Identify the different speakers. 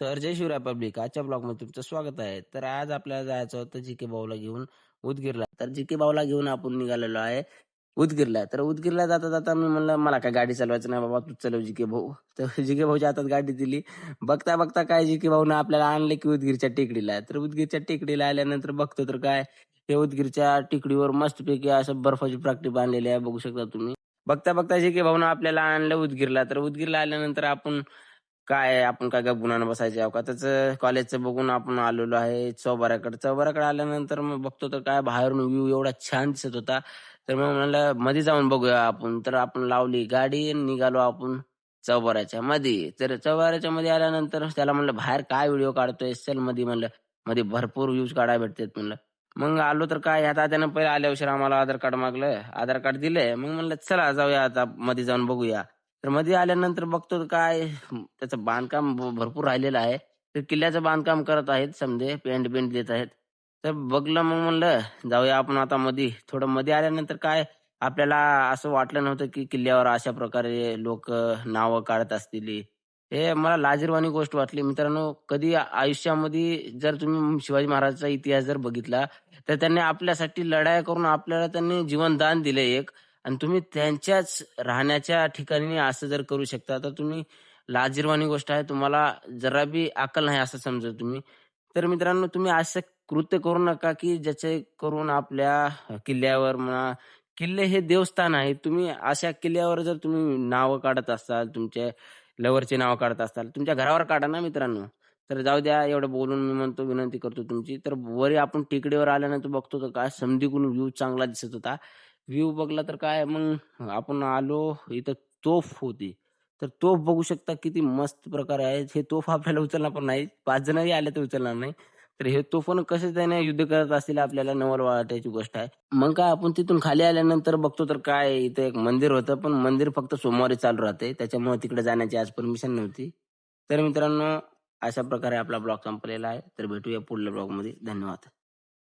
Speaker 1: तर जय शिवराय पब्लिक. आजच्या ब्लॉगमध्ये तुमचं स्वागत आहे. तर आज आपल्याला जायचं होतं जी.के भाऊला घेऊन उदगीरला. तर जी.के भाऊला घेऊन आपण निघालेलो आहे उदगीरला. तर उदगीरला जाता-जाता मी म्हणलं, "मला काय गाडी चालवायचं नाही बाबा, तूच चालव जी.के भाऊ." तर जी.के भाऊच्या हातात गाडी दिली. बघता-बघता काय जी.के भाऊनं आपल्याला आणले की उदगीरच्या टेकडीला. तर उदगीरच्या टेकडीला आल्यानंतर बघतो तर काय, हे उदगीरच्या टेकडीवर मस्तपैकी असं बर्फाची प्राकटी बांधलेली आहे, बघू शकता तुम्ही. बघता-बघता जी.के भाऊनं आपल्याला आणलं उदगीरला. तर उदगीरला आल्यानंतर आपण काय गप बसायचे अवकातच कॉलेजचं बघून आपण आलेलो आहे चौबाराकडे. चौबाराकडे आल्यानंतर मग बघतो तर काय बाहेरून व्ह्यू एवढा छान दिसत होता. तर मग म्हणलं मध्ये जाऊन बघूया आपण. तर आपण लावली गाडी आणि निघालो आपण चौबाराच्या मध्ये. तर चौबाराच्या मध्ये आल्यानंतर त्याला म्हणलं, "बाहेर काय व्हिडिओ काढतोयस? चल मध्ये." म्हणलं. "मध्ये भरपूर व्ह्यूज काढायला भेटतात." म्हणलं. मग आलो तर काय ह्या तात्यानं पहिले आल्या उशिरा आम्हाला आधार कार्ड मागलं. आधार कार्ड दिलंय. मग म्हणलं, "चला जाऊया आता मध्ये जाऊन बघूया." तर मध्ये आल्यानंतर बघतो तर काय त्याचं बांधकाम भरपूर राहिलेलं आहे. तर किल्ल्याचं बांधकाम करत आहेत समदे, पेंट देत आहेत. तर बघलं मग म्हणलं जाऊया आपण आता मध्ये. थोडं मध्ये आल्यानंतर काय आपल्याला असं वाटलं नव्हतं, की किल्ल्यावर अशा प्रकारे लोकं नावं काढत असतील. हे मला लाजिरवाणी गोष्ट वाटली. मित्रांनो, कधी आयुष्यामध्ये जर तुम्ही शिवाजी महाराजांचा इतिहास जर बघितला, तर त्यांनी आपल्यासाठी लढाया करून आपल्याला त्यांनी जीवनदान दिलं एक आणि तुम्ही त्यांच्याच राहण्याच्या ठिकाणी असं जर करू शकता, तर तुम्ही लाजिरवाणी गोष्ट आहे. तुम्हाला जरा बी अक्कल नाही असं समजा तुम्ही. तर मित्रांनो, तुम्ही असं कृत्य करू नका, की ज्याचे करून आपल्या किल्ल्यावर म्हणा, किल्ले हे देवस्थान आहे. तुम्ही अशा किल्ल्यावर जर तुम्ही नावं काढत असाल, तुमच्या लव्हरची नावं काढत असाल, तुमच्या घरावर काढा ना मित्रांनो. तर जाऊ द्या एवढं बोलून मी म्हणतो विनंती करतो तुमची. तर वरी आपण टेकडीवर आल्यानंतर बघतो तर काय समदीकडून व्ह्यू चांगला दिसत होता. व्ह्यू बघला तर काय मग आपण आलो इथं तोफ होती. तर तोफ बघू शकता किती मस्त प्रकारे आहे. हे तोफ आपल्याला उचलणार पण नाही. 5 जणही आले तर उचलणार नाही. तर हे तोफानं कसे त्याने युद्ध करत असतील आपल्याला नवल वाटायची गोष्ट आहे. मग काय आपण तिथून खाली आल्यानंतर बघतो तर काय इथं एक मंदिर होतं. पण मंदिर फक्त सोमवारी चालू राहते. त्याच्यामुळे तिकडे जाण्याची आज परमिशन नव्हती. तर मित्रांनो अशा प्रकारे आपला ब्लॉग संपलेला आहे. तर भेटूया पुढल्या ब्लॉगमध्ये. धन्यवाद.